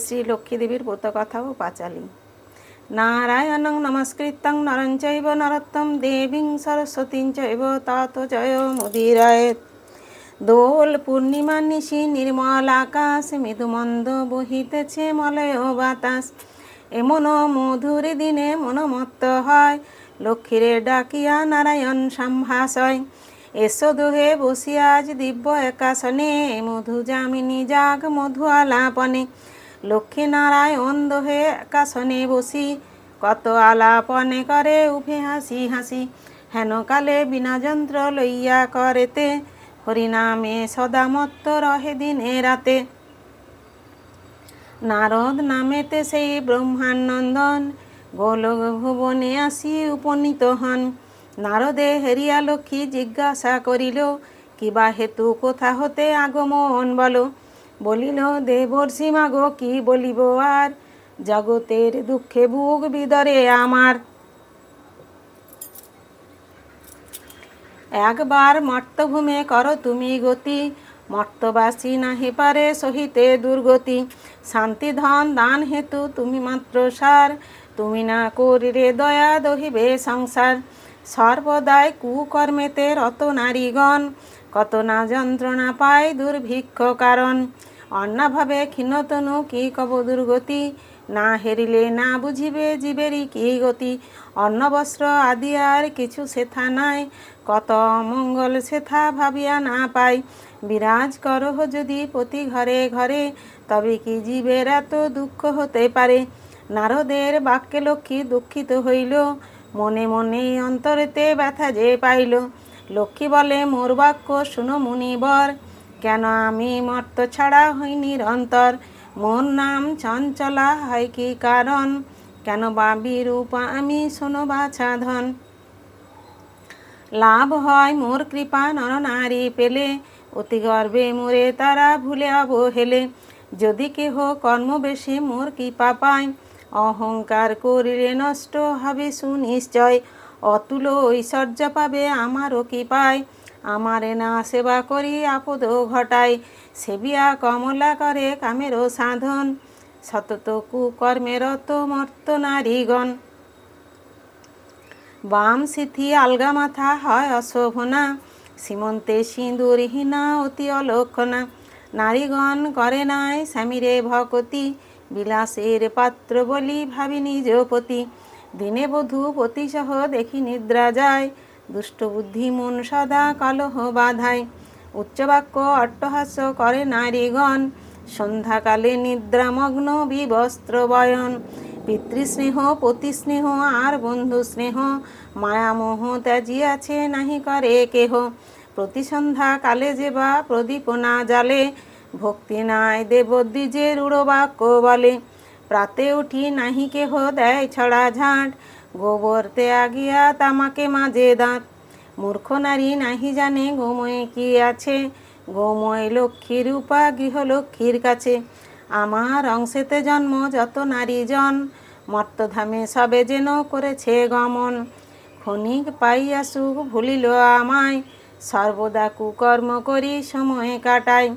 শ্রী লক্ষ্মী দেবীর ব্রতকথা ও পাঁচালী। নারায়ণং নমস্কৃত্যং নরং চৈব নরোত্তমং দেবীং সরস্বতীং চৈব ততো জয় মুদীরয়েৎ। দোল পূর্ণিমা নিশি নির্মল আকাশ, মৃদুমন্দ বহিতেছে মলয় বাতাস। এমন মধুর দিনে মনোমত্ত হয়, লক্ষ্মীরে ডাকিয়া নারায়ণ সম্ভাষয়। এসো দোহে বসিয়া আজ দিব্য একাসনে, মধু যামিনী যাগ মধু আলাপনে। লক্ষ্মী নারায়ণ দোহে একাসনে বসি, কত আলাপনে করে উভে হাসি হাসি। হেন কালে বিনা যন্ত্র লইয়া করেতে, হরিনামে সদা মত্ত রহে দিনে রাতে। নারদ নামেতে সেই ব্রহ্মানন্দন, গোলক ভুবনে আসি উপনীত হন। নারদে হেরিয়া লক্ষ্মী জিজ্ঞাসা করিল, কিবা হেতু কোথা হতে আগমন বলো। বলিল, দেবর্ষি মাগো কি বলিব আর, জগতের দুঃখে বুক বিদরে আমার। একবার মর্তভূমে করো তুমি গতি, মর্তবাসী নাহি পারে সহিতে দুর্গতি। শান্তি ধন দান হেতু তুমি মাত্র সার, তুমি না করিলে দয়া দহিবে সংসার। সর্বদাই কুকর্মেতে রত নারীগণ, কত না যন্ত্রণা পায় দুর্ভিক্ষ কারণ। অন্নাভাবে ক্ষীণতনু কি কব দুর্গতি, না হেরিলে না বুঝিবে জীবেরই কি গতি। অন্ন বস্ত্র আদি আর কিছু সেথা নাই, কত মঙ্গল সেথা ভাবিয়া না পাই। বিরাজ করহ যদি প্রতি ঘরে ঘরে, তবে কি জীবের এত দুঃখ হতে পারে। নারদের বাক্যে লক্ষ্মী দুঃখিত হইল, মনে মনে অন্তরেতে ব্যথা যে পাইল। লক্ষ্মী বলে, মোর বাক্য শুনো মুনিবর, কেন আমি মর্ত ছাড়া হই নিরন্তর। মোর নাম চঞ্চলা হয় কি কারণ, কেন বা বিরূপা আমি শোনো বাছাধন। লাভ হয় মোর কৃপা নর নারী পেলে, অতি গর্বে মোরে তারা ভুলে অবহেলে। যদি কেহ কর্ম বেশি মোর কৃপা পায়, অহংকার করিলে নষ্ট হবে সুনিশ্চয়। অতুল ঐশ্বর্য পাবে আমারও কৃপায়, আমারে না সেবা করি আপদ ঘটায়। সেবিয়া কমলা করে কামেরও সাধন, সতত কুকর্মেরত মর্ত নারীগণ। বাম সিথি আলগা মাথা হয় অশোভনা, সীমন্তে সিঁদুরহীনা অতি অলক্ষণা। নারীগণ করে নাই স্বামীরে ভকতি, বিলাসের পাত্র বলি ভাবি নিজ পতি। দিনে বধূ পতিসহ দেখি নিদ্রা যায়, দুষ্ট বুদ্ধি মন সদা কলহ বাধায়। উচ্চবাক্য অট্টহাস্য করে নারীগণ, সন্ধ্যাকালে নিদ্রামগ্ন বিবস্ত্র বয়ন। পিতৃস্নেহ পতিস্নেহ আর বন্ধু স্নেহ, মায়ামোহ ত্যাজিয়াছে নাহি করে কেহ। প্রতি সন্ধ্যা কালে যে বা প্রদীপ না জালে, ভক্তি নাই দেবদ্বিজে রূঢ় বাক্য বলে। প্রাতে উঠি নাহি কেহ দেয় ছড়া ঝাঁট, গোবর ত্যাগিয়া তামাকে মাঝে দাঁত। মূর্খ নারী নাহি জানে গোময়ে কি আছে, গোময় লক্ষ্মী রূপা গৃহলক্ষ্মীর কাছে। আমার অংশেতে জন্ম যত নারীজন, মর্তধামে সবে যেন করেছে গমন। ক্ষণিক পাইয়া সুখ ভুলিল আমায়, সর্বদা কুকর্ম করি সময় কাটায়।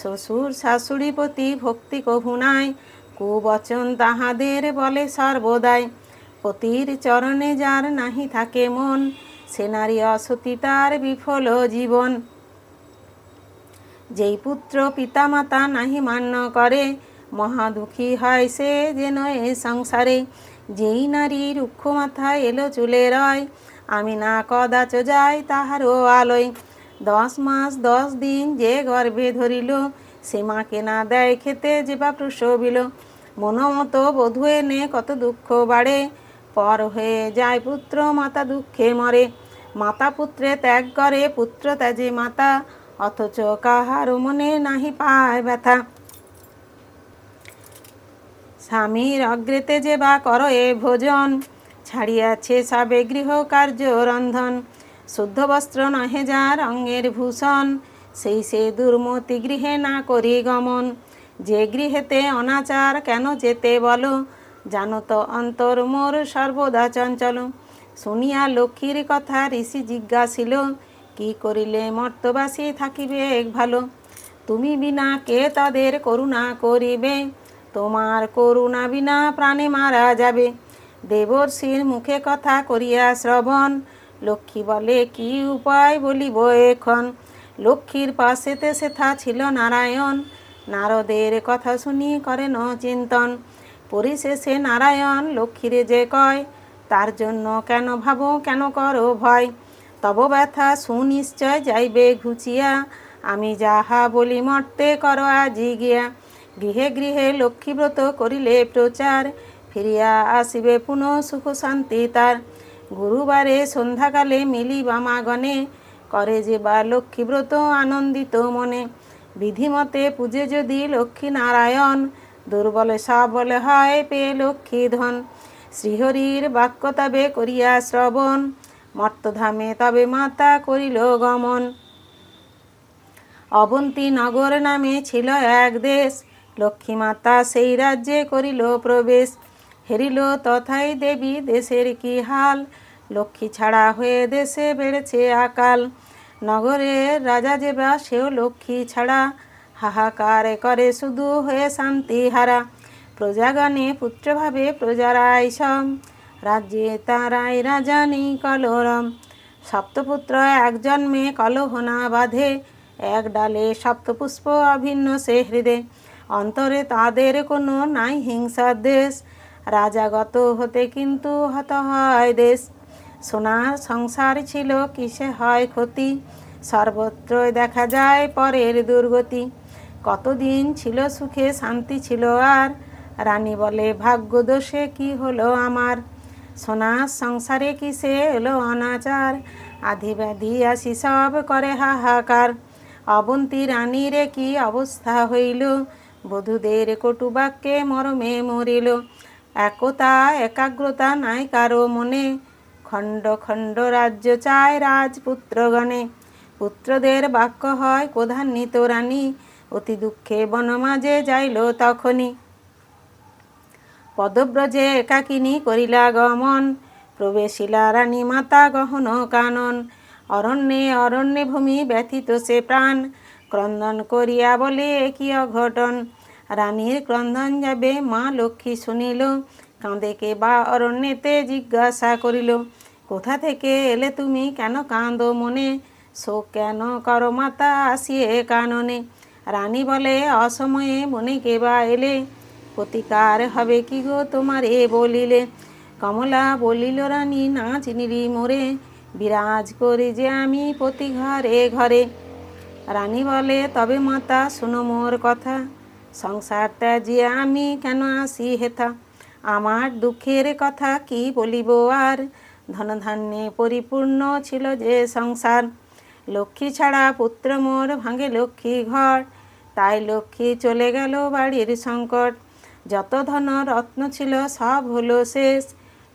শ্বশুর শাশুড়ি প্রতি ভক্তি কভু নাই, কুবচন তাহাদের বলে সর্বদাই। পতির চরণে যার নাহি থাকে মন, সে নারী অসতী তার বিফল জীবন। যেই পুত্র পিতা মাতা নাহি মান্য করে, মহা দুঃখী হয় সে যেন এ সংসারে। যেই নারী রুক্ষ মাথা এলো চুলে রয়, আমি না কদাচ যাই তাহারও আলোয়। 10 মাস 10 দিন যে গর্ভে ধরিল, সে মাকে না দেয় খেতে যে বা প্রসবিল। মনোমতো বধূ এনে কত দুঃখ বাড়ে, পর হয়ে যায় পুত্র মাতা দুঃখে মরে। মাতা পুত্রে ত্যাগ করে পুত্র ত্যাজে মাতা, অথচ কাহার মনে নাহি পায় ব্যথা। স্বামীর অগ্রেতে যে বা কর এ ভোজন, ছাড়িয়াছে সবে গৃহ কার্য রন্ধন। শুদ্ধ বস্ত্র নহে যার অঙ্গের ভূষণ, সেই সে দুর্মতি গৃহে না করি গমন। যে গৃহেতে অনাচার কেন যেতে বলো, জানো তো অন্তর মোর সর্বদা চঞ্চল। শুনিয়া লক্ষ্মীর কথা ঋষি জিজ্ঞাসিল, কি করিলে মর্তবাসী থাকিবে ভালো। তুমি বিনা কে তাদের করুণা করিবে, তোমার করুণা বিনা প্রাণে মারা যাবে। দেবর্ষির মুখে কথা করিয়া শ্রবণ, লক্ষ্মী বলে কি উপায় বলিব এখন। লক্ষ্মীর পাশেতে সেথা ছিল নারায়ণ, নারদের কথা শুনি করেন চিন্তন। পরিশেষে নারায়ণ লক্ষ্মীরে যে কয়, তার জন্য কেন ভাবো কেন করো ভয়। তব ব্যথা সুনিশ্চয় যাইবে ঘুচিয়া, আমি যাহা বলি মর্তে কর আজি গিয়া। গৃহে গৃহে লক্ষ্মীব্রত করিলে প্রচার, ফিরিয়া আসিবে পুনঃ সুখ শান্তি তার। গুরুবারে সন্ধ্যাকালে মিলিবা মাগণে, করে যে বা লক্ষ্মীব্রত আনন্দিত মনে। বিধিমতে পূজে যদি লক্ষ্মী নারায়ণ, দুর্বলে সবলে হয় পেয়ে লক্ষ্মী ধন। শ্রীহরির বাক্য তবে করিয়া শ্রবণ, মর্তধামে তবে মাতা করিল গমন। অবন্তী নগর নামে ছিল এক দেশ, লক্ষ্মী মাতা সেই রাজ্যে করিল প্রবেশ। হেরিল তথায় দেবী দেশের কি হাল, লক্ষ্মী ছাড়া হয়ে দেশে বেড়েছে আকাল। নগরের রাজা যেবা সেও লক্ষ্মী ছাড়া, হাহাকার করে শুধু হয়ে শান্তি হারা। প্রজাগণে পুত্রভাবে প্রজারাই সম, রাজ্যে তারাই রাজা নেই কলরম। সপ্তপুত্র এক জন্মে কলহ না বাঁধে, এক ডালে সপ্তপুষ্প অভিন্ন সে হৃদে। অন্তরে তাদের কোনো নাই হিংসার দেশ, রাজাগত হতে কিন্তু হত হয় দেশ। সোনার সংসার ছিল কিসে হয় ক্ষতি, সর্বত্রই দেখা যায় পরের দুর্গতি। কতদিন ছিল সুখে শান্তি ছিল আর, রানী বলে ভাগ্য দোষে কি হলো আমার। সোনার সংসারে কিসে এলো অনাচার, আধি ব্যাধি আসি সব করে হাহাকার। অবন্তী রানীর কি অবস্থা হইল, বধূদের কটু বাক্যে মরমে মরিল। একতা একাগ্রতা নাই কারো মনে, খণ্ড খণ্ড রাজ্য চায় রাজপুত্রগণে। পুত্রদের বাক্য হয় ক্রোধান্বিত রানী, অতি দুঃখে বনমাঝে যাইল তখনই। পদব্রজে একাকিনী করিলা গমন, প্রবেশিলা রানী মাতা গহন কানন। অরণ্যে অরণ্যে ভূমি ব্যথিত সে প্রাণ, ক্রন্দন করিয়া বলে কি অঘটন। রানীর ক্রন্দন যাবে মা লক্ষ্মী শুনিল, কাঁদে কে বা অরণ্যেতে জিজ্ঞাসা করিল। কোথা থেকে এলে তুমি কেন কাঁদো মনে, শোক কেন করো মাতা আসিয়ে কাননে। রানী বলে অসময়ে বনে কে বা এলে, প্রতিকার হবে কি গো তোমারে বলিলে। কমলা বলিল রানী না চিনিরি মোরে, বিরাজ করি যে আমি প্রতি ঘরে ঘরে। রানী বলে তবে মাতা শোনো মোর কথা, সংসার ত্যাজিয়ে আমি কেন আসি হেথা। আমার দুঃখের কথা কি বলিব আর, ধনধান্যে পরিপূর্ণ ছিল যে সংসার। লক্ষ্মী ছাড়া পুত্র মোর ভাঙে লক্ষ্মী ঘর, তাই লক্ষ্মী চলে গেল বাড়ির সংকট। যত ধন রত্ন ছিল সব হলো শেষ,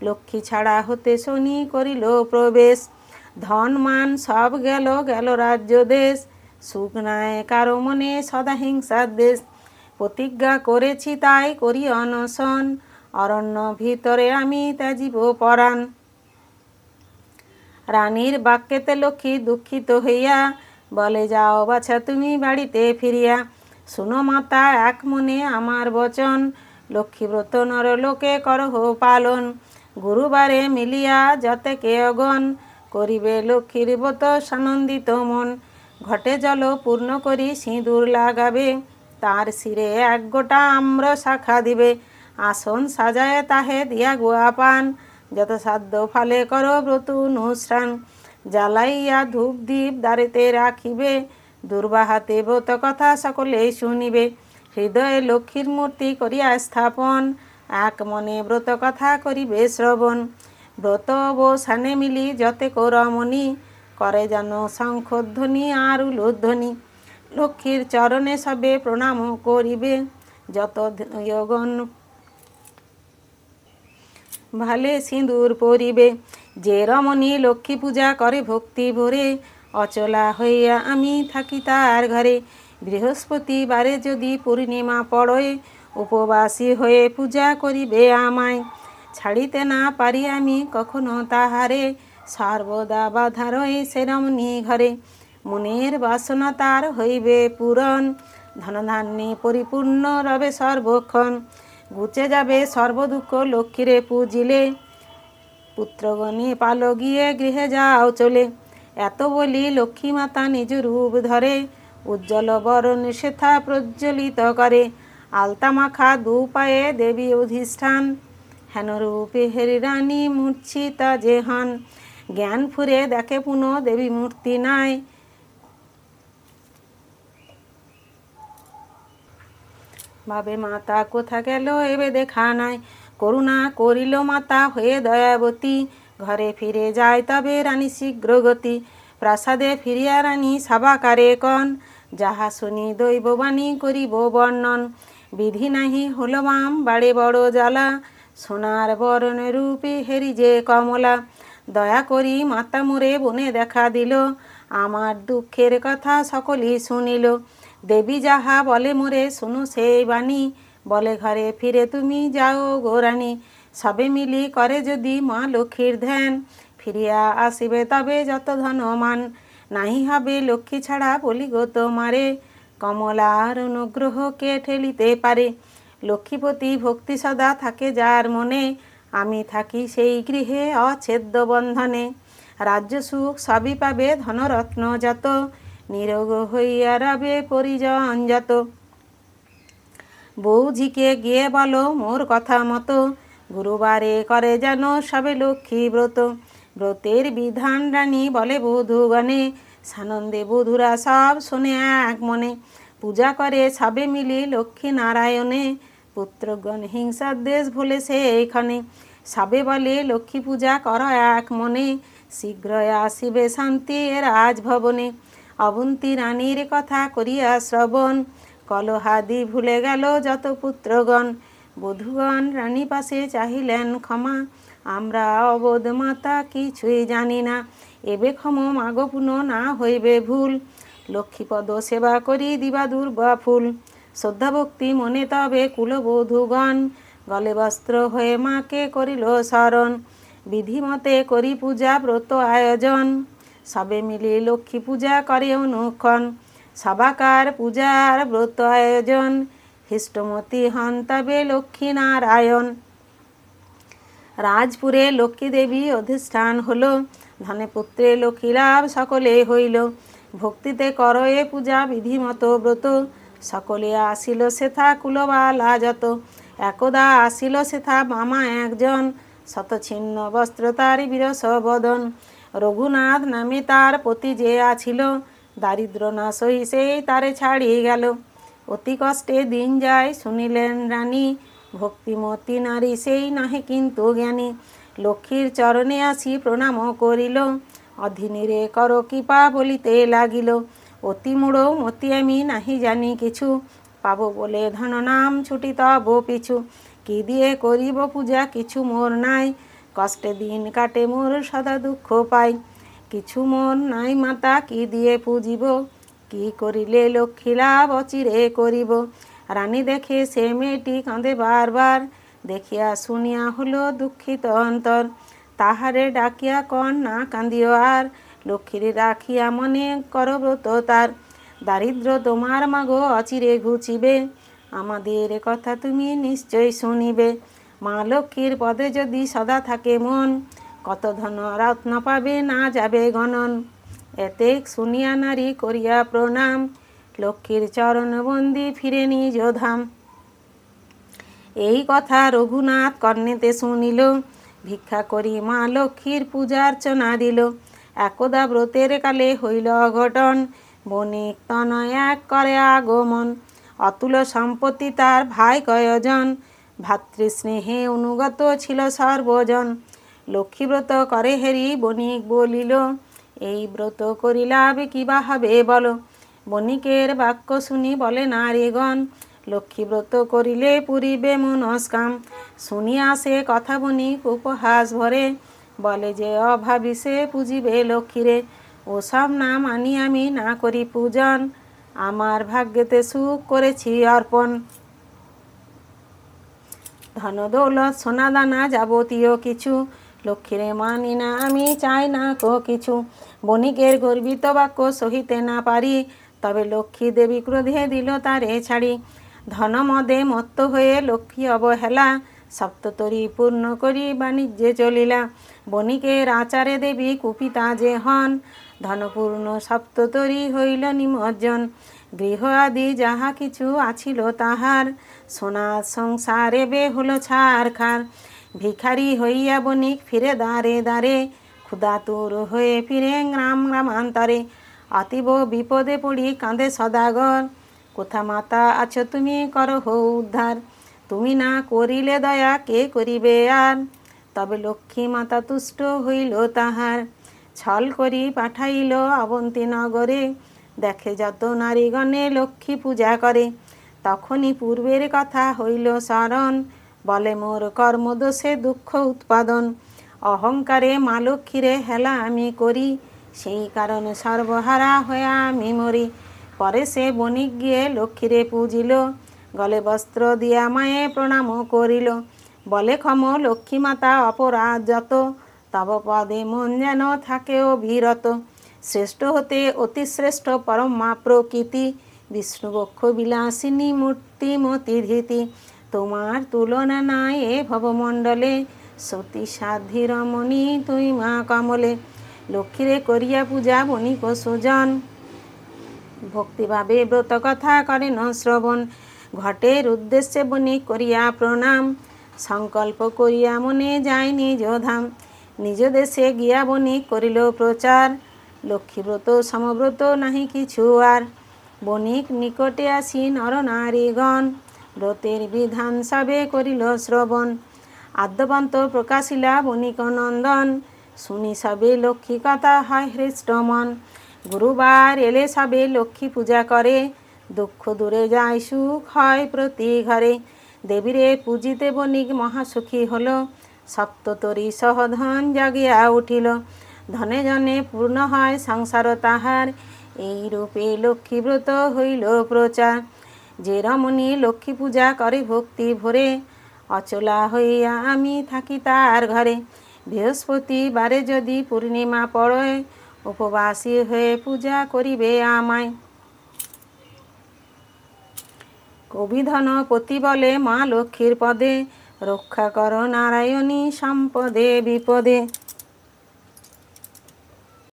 লক্ষ্মী ছাড়া হতে শনি করিল প্রবেশ। ধন মান সব গেল গেল রাজ্য দেশ, সুখ নাই কারো মনে সদা হিংসার দেশ। প্রতিজ্ঞা করেছি তাই করি অনশন, অরণ্য ভিতরে আমি ত্যাজিব পরাণ। রানীর বাক্যেতে লক্ষ্মী দুঃখিত হইয়া, বলে যাও বাছা তুমি বাড়িতে ফিরিয়া। শুনো মাতা এক মনে আমার বচন, লক্ষ্মীব্রত নরলোকে করহ পালন। গুরুবারে মিলিয়া যতেকে অগণ, করিবে লক্ষ্মীর ব্রত সানন্দিত মন। ঘটে জল পূর্ণ করি সিঁদুর লাগাবে, তার শিরে এক গোটা আম্র শাখা দিবে। আসন সাজায় তাহে দিয়া গুয়া পান, যত সাধ্য ফালে কর ব্রত অনুষ্ঠান। জ্বালাইয়া ধূপ দ্বীপ দ্বারেতে রাখিবে, দুর্বাহাতে ব্রত কথা সকলেই শুনিবে। হৃদয়ে লক্ষ্মীর মূর্তি করিয়া স্থাপন, এক মনে ব্রত কথা করিবে শ্রবণ। ব্রত অবসানে মিলি যতে রমণী, করে যেন শঙ্খধ্বনি আর উলুধ্বনি। লক্ষ্মীর চরণে সবে প্রণাম করিবে, যত যগণ ভালে সিঁদুর পরিবে। যে রমণী লক্ষ্মী পূজা করে ভক্তি ভরে, অচলা হইয়া আমি থাকি তার ঘরে। বৃহস্পতিবারে যদি পূর্ণিমা পড়ে, উপবাসী হয়ে পূজা করিবে আমায়। ছাড়িতে না পারি আমি কখনো তাহারে, সর্বদা বাধা রয়ে সে রমণী ঘরে। মনের বাসনা তার হইবে পূরণ, ধনধান্যে পরিপূর্ণ রবে সর্বক্ষণ। ঘুচে যাবে সর্বদুঃখ লক্ষ্মীরে পূজিলে, পুত্রগণে পালো গিয়ে গৃহে যাও চলে। এত বলি লক্ষ্মী মাতা নিজ রূপ ধরে, উজ্জ্বল বরণ শেথা প্রজ্বলিত করে। আলতা মাখা দু পায়ে দেবী অধিষ্ঠান, হেন রূপে হেরি রানী মূর্ছিতা যে হন। জ্ঞান ফুরে দেখে পুনঃ দেবী মূর্তি নাই, ভাবে মাতা কোথা গেল এবে দেখা নাই। করুণা করিল মাতা হয়ে দয়াবতী, ঘরে ফিরে যায় তবে রানী শীঘ্র গতি। প্রাসাদে ফিরিয়া রানী সাবাকারে কন, যাহা শুনি দৈববাণী করিব বর্ণন। বিধি নাহি হল বাম বাড়ে বড় জ্বালা, সোনার বরণ রূপে হেরি যে কমলা। দয়া করি মাতা মোরে বনে দেখা দিল, আমার দুঃখের কথা সকলেই শুনিল। দেবী যাহা বলে মোরে শুনো সেই বাণী, বলে ঘরে ফিরে তুমি যাও গো রানী। সবে মিলি করে যদি মা লক্ষ্মীর ধ্যান, ফিরিয়া আসিবে তবে যত ধনমান। নাহি হবে লক্ষ্মী ছাড়া বলি গো তোমারে, কমলার অনুগ্রহ কে ঠেলিতে পারে। লক্ষ্মীপতি ভক্তি সদা থাকে যার মনে, আমি থাকি সেই গৃহে অচ্ছেদ্য বন্ধনে। রাজ্য সুখ সবই পাবে ধনরত্ন যত, নিরোগ হইয়া রবে পরিজন যত। বৌঝিকে গিয়ে বলো মোর কথা মতো, গুরুবারে করে যেন সবে লক্ষ্মী ব্রত। ব্রতের বিধান রানী বলে বধূগণে, সানন্দে বধূরা সব শোনে এক মনে। পূজা করে সবে মিলি লক্ষ্মী নারায়ণে, পুত্রগণ হিংসার দেশ ভুলে সেইখানে। সবে বলে লক্ষ্মী পূজা কর এক মনে, শীঘ্রই আসিবে শান্তি রাজভবনে। অবন্তী রানীর কথা করিয়া শ্রবণ, কলহাদি ভুলে গেল যত পুত্রগণ। বধূগণ রানী পাশে চাহিলেন ক্ষমা, আমরা অবোধ মাতা কিছুই জানি না। এবে ক্ষম মাগো পুনঃ না হইবে ভুল, লক্ষ্মীপদ সেবা করি দিবা দুর্বা ফুল। শ্রদ্ধা ভক্তি মনে তবে কুলবধূগণ, গলে বস্ত্র হয়ে মাকে করিল শরণ। বিধিমতে করি পূজা ব্রত আয়োজন, সবে মিলি লক্ষ্মী পূজা করে অনুক্ষণ। সবাকার পূজার ব্রত আয়োজন, হৃষ্টমতি হন তবে লক্ষ্মী নারায়ণ। রাজপুরে লক্ষ্মী দেবী অধিষ্ঠান হল, ধনে পুত্রে লক্ষ্মী লাভ সকলে হইল। ভক্তিতে কর এ পূজা বিধিমত ব্রত, সকলে আসিল সেথা কুলবালা যত। একদা আসিল সেথা মামা একজন, শতছিন্ন বস্ত্র তার বিরস বদন। রঘুনাথ নামে তার পতি যে আছিল, দারিদ্র না সহি সেই তারে ছাড়িয়ে গেল। অতি কষ্টে দিন যায় শুনিলেন রানী, ভক্তিমতী নারী সেই নহে কিন্তু জ্ঞানী। লক্ষ্মীর চরণে আসি প্রণাম করিল, অধীনিরে কর কৃপা বলিতে লাগিল। অতি মূঢ় মতি আমি নাহি জানি কিছু, পাব বলে ধন নাম ছুটি তব পিছু। কি দিয়ে করিব পূজা কিছু মোর নাই, কষ্টে দিন কাটে মোর সদা দুঃখ পাই। কিছু মোর নাই মাতা কি দিয়ে পুজিব, কি করিলে লক্ষ্মী লাভ অচিরে করিব। রানী দেখে সে মেয়েটি কাঁদে বারবার, দেখিয়া শুনিয়া হলো দুঃখিত অন্তর। তাহারে ডাকিয়া কন না কান্দিও আর, লক্ষ্মীর রাখিয়া মনে কর ব্রত তার। দারিদ্র তোমার মাগো অচিরে ঘুচিবে, আমাদের কথা তুমি নিশ্চয় শুনিবে। মা লক্ষ্মীর পদে যদি সদা থাকে মন, কত ধন রত্ন পাবে না যাবে গণন। এতে শুনিয়া নারী করিয়া প্রণাম, লক্ষ্মীর চরণ বন্দি ফিরে নিজ ধাম। এই কথা রঘুনাথ কর্ণেতে শুনিল, ভিক্ষা করি মা লক্ষ্মীর পূজার্চনা দিল। একদা ব্রতের কালে হইল অঘটন, বণিক তনয় এক করে আগমন। অতুল সম্পত্তি তার ভাই কয়জন, ভাতৃস্নেহে অনুগত ছিল সর্বজন। লক্ষ্মীব্রত করে হেরি বণিক বলিল, এই ব্রত করিলাবে কিবা হবে বলো। বণিকের বাক্য শুনি বলে নারীগণ, লক্ষ্মীব্রত করিলে পুরিবে মনস্কাম। শুনিয়া সে কথা বণিক উপহাস ভরে, বলে যে অভাবী সে পুজিবে লক্ষ্মীরে। ওসব না মানি আমি না করি পূজন, আমার ভাগ্যেতে সুখ করেছি অর্পণ। ধন দৌলত সোনা দানা যাবতীয় কিছু, লক্ষ্মীরে মানি না আমি চাই না কো কিছু। বণিকের গর্বিত বাক্য সহিতে না পারি, তবে লক্ষ্মী দেবী ক্রোধে দিল তারে ছাড়ি। ধনমদে মত্ত হয়ে লক্ষ্মী অবহেলা, সপ্ততরী পূর্ণ করি বাণিজ্যে চলিলা। বণিকের আচারে দেবী কুপিতা যে হন, ধনপূর্ণ সপ্ততরী হইল নিমজ্জন। গৃহ আদি যাহা কিছু আছিল তাহার, সোনার সংসারে বে হলো ছারখার। ভিখারি হইয়া বণিক ফিরে দ্বারে দ্বারে, ক্ষুধাতুর হয়ে ফিরে গ্রাম গ্রামান্তরে। অতীব বিপদে পড়ি কাঁদে সদাগর, কোথা মাতা আছো তুমি করহ উদ্ধার। তুমি না করিলে দয়া কে করিবে আর, তবে লক্ষ্মী মাতা তুষ্ট হইল তাহার। ছল করি পাঠাইল অবন্তী নগরে, দেখে যত নারীগণে লক্ষ্মী পূজা করে। তখনই পূর্বের কথা হইল স্মরণ, বলে মোর কর্মদোষে দুঃখ উৎপাদন। অহংকারে মা লক্ষ্মীরে হেলা আমি করি, সেই কারণে সর্বহারা হয়ে আমি মরি। পরে সে বণিক গিয়ে লক্ষ্মীরে পূজিল, গলে বস্ত্র দিয়া মায়ে প্রণাম করিল। বলে ক্ষম লক্ষ্মী মাতা অপরাধ যত, তব পদে মন যেন থাকে অবিরত। শ্রেষ্ঠ হতে অতি শ্রেষ্ঠ পরমা প্রকৃতি, বিষ্ণুবক্ষ বিলাসিনী মূর্তিমতি ধৃতি। তোমার তুলনা নাই এ ভবমণ্ডলে, সতী সাধ্যি রমণী তুই মা কমলে। লক্ষ্মীরে করিয়া পূজা বণিক সুজন, ভক্তিভাবে ব্রত কথা করেন শ্রবণ। ঘটের উদ্দেশ্যে বণিক করিয়া প্রণাম, সংকল্প করিয়া মনে যায় নিজ ধাম। নিজ দেশে গিয়া বণিক করিল প্রচার, লক্ষ্মীব্রত সমব্রত নাহি কিছু আর। বণিক নিকটে আসি নর নারীগণ, ব্রতের বিধান সবে করিল শ্রবণ। আদ্যপন্ত প্রকাশিলা বণিক নন্দন, শুনি সবে লক্ষ্মী কথা হয় হৃষ্ট মন। গুরুবার এলে সবে লক্ষ্মী পূজা করে, দুঃখ দূরে যায় সুখ হয় প্রতি ঘরে। দেবীরে পূজিতে বণিক মহাসুখী হল, সপ্ততরী সহ ধন জাগিয়া উঠিল। ধনে জনে পূর্ণ হয় সংসার তাহার, এই রূপে লক্ষ্মীব্রত হইল প্রচার। যে রমণী লক্ষ্মী পূজা করে ভক্তি ভরে, অচলা হইয়া আমি থাকি তার ঘরে। বৃহস্পতিবারে যদি পূর্ণিমা পড়ে, উপবাসী হয়ে পূজা করিবে আমায়। কবিধন পতি বলে মা লক্ষ্মীর পদে, রক্ষা কর নারায়ণী সম্পদে বিপদে।